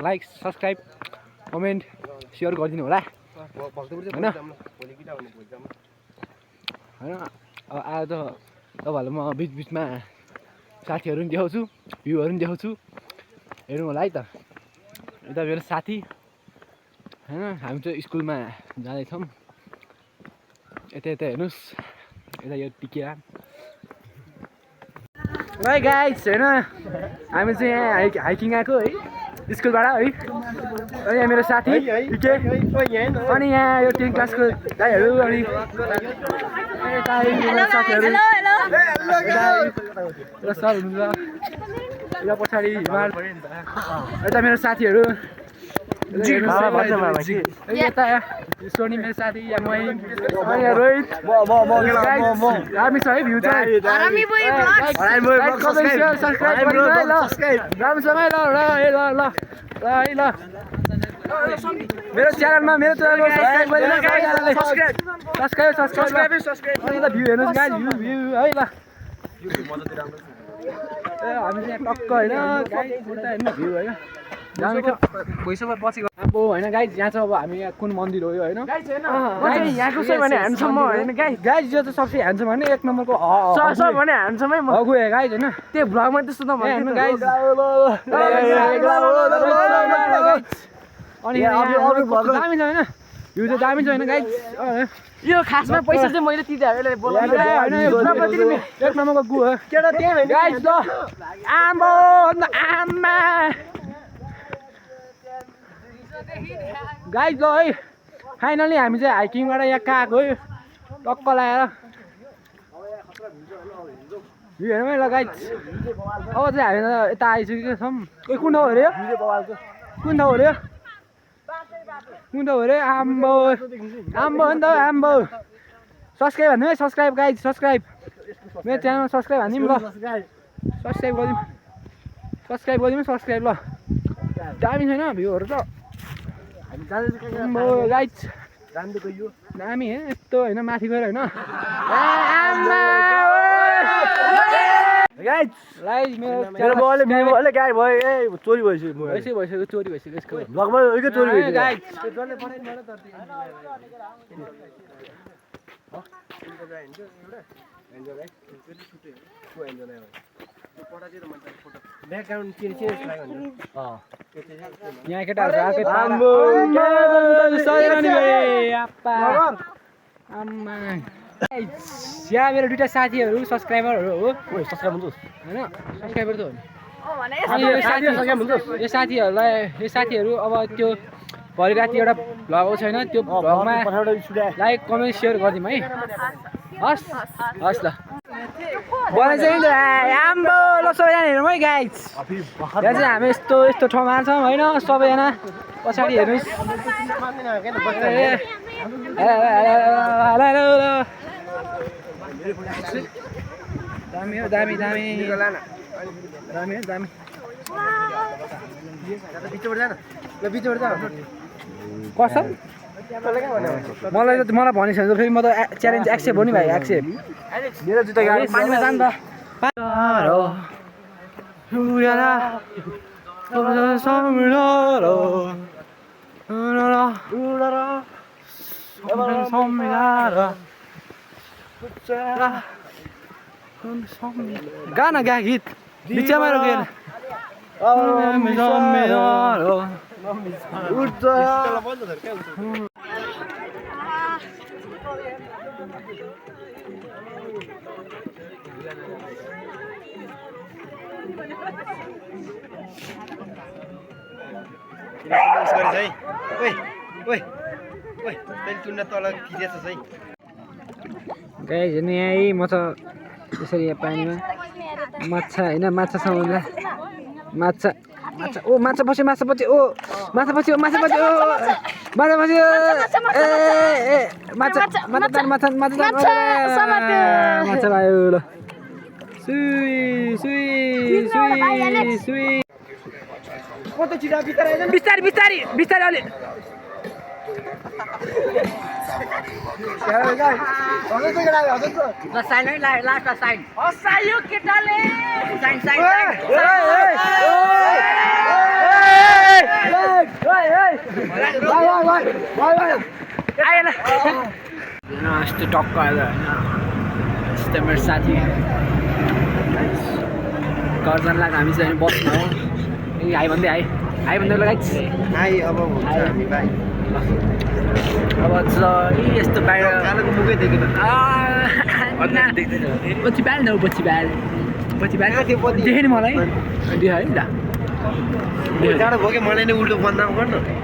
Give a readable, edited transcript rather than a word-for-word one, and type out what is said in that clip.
like subscribe comment share गरिदिनु होला होइन होइन अब आज त तपाईँहरूलाई म बिचबिचमा साथीहरू पनि देखाउँछु भ्यूहरू पनि देखाउँछु हेर्नु होला है त यता मेरो साथी होइन हामी चाहिँ स्कुलमा जाँदैछौँ यता यता हेर्नुहोस् यता यो टिकेर ल गाइस होइन हामी चाहिँ यहाँ हाइकिङ आएको है स्कुलबाट है अनि यहाँ मेरो साथी टिके अनि यहाँ यो 10 क्लासको दाइहरू अनि साथीहरू सर हुनुहुन्छ यहाँ पछाडि हिमाल यता मेरो साथीहरू यता सोनी मेरो साथी यहाँ रोहित हामी छ है भ्यू चाहिँ राम्रोसँगै ल मेरो च्यानलमा सब्सक्राइब भ्यू हेर्नुहोस् गाइस भ्यू है ल हामी चाहिँ टक्क होइन भ्यू होइन अब होइन गाइस यहाँ चाहिँ अब हामी यहाँ कुन मन्दिर हो यो होइन यहाँको सबैभन्दा ह्यान्डसम होइन गाइस यो चाहिँ सबसे ह्यान्डसम भने एक नम्बरको सबैभन्दा ह्यान्डसमै म गयो गाइस होइन त्यो भ्लगमा त्यस्तो त भन्नु गाइस अनि दामी छ होइन भ्यू चाहिँ दामी छ होइन गाइस यो खासमा पैसा चाहिँ मैले तिनीहरूले एक नम्बरको गु हो केटा त्यही गाइस ल आम्बो आमा गाइस ल है फाइनली हामी चाहिँ हाइकिङबाट यहाँ कहाँ आएको है टक्क लगाएर भ्यू हेरौँ है ल गाइस अब चाहिँ हामी त यता आइसकेको छौँ कुन ठाउँ अरे कुन ठाउँ अरे कुन ठाउँ अरे आम्बो आम्बो हो नि त आम्बो सब्सक्राइब हान्नु है सब्सक्राइब गाइस सब्सक्राइब मेरो च्यानलमा सब्सक्राइब हानिदिउँ ल सब्सक्राइब गरिदिउँ सब्सक्राइब ल दामी छैन भ्यूहरू त गाइस दामी है यस्तो होइन माथि गएर होइन चोरी भइसक्यो चोरी भइसक्यो यहाँ केटाहरू यहाँ मेरो दुइटा साथीहरू सब्सक्राइबरहरू हो होइन सब्सक्राइबर त हो यो साथीहरू अब त्यो भरि राति एउटा भ्लग आउँछ होइन त्यो भ्लगमा लाइक कमेन्ट सेयर गरिदिउँ है हस् हस् ल बनाइ चाहिँ आम्बो ल सबैजना हेरौँ है गाइस यहाँ चाहिँ हामी यस्तो ठाउँमा छौँ होइन सबैजना पछाडि हेर्नुहोस् दामी हो दामी दामी दामी दामी कसम मलाई भनिस् भने फेरि म त च्यालेन्ज एक्सेप्ट हो नि भाइ एक्सेप्ट मेरो जुत्ता गाडी पानीमा जानु त गाना गा गीत बिचमा रोकेर गाइस हेर्नु यहाँ म त यसरी यहाँ पानीमा माछा होइन माछा समुद्र माछा माछा ओ माछा पस्यो माछा पछि ओ माछा पछि माछा पछि ओ माछा पछि ए माछा माछा माछा माछा माछा भयो ल सुई सुई सुई सुई कता छिटो बिस्तारै बिस्तारै बिस्तारै बिस्तारै अलि हसायो केटाले आएन यस्तो टक्क आएर होइन यस्तो मेरो साथी घर जान लाग्यो हामी चाहिँ बसमा हो ए हाई भन्दै हाई भन्दै लगाइस् आइ अब हुन्छ हामी भाइ अब चाहिँ यस्तो बाहिर कालोको मुखै देखेन पछि बाल न पछि बाल देखेँ नि मलाई है ल टाढो भयो कि मलाई नै उल्टो बन्दाम गर्नु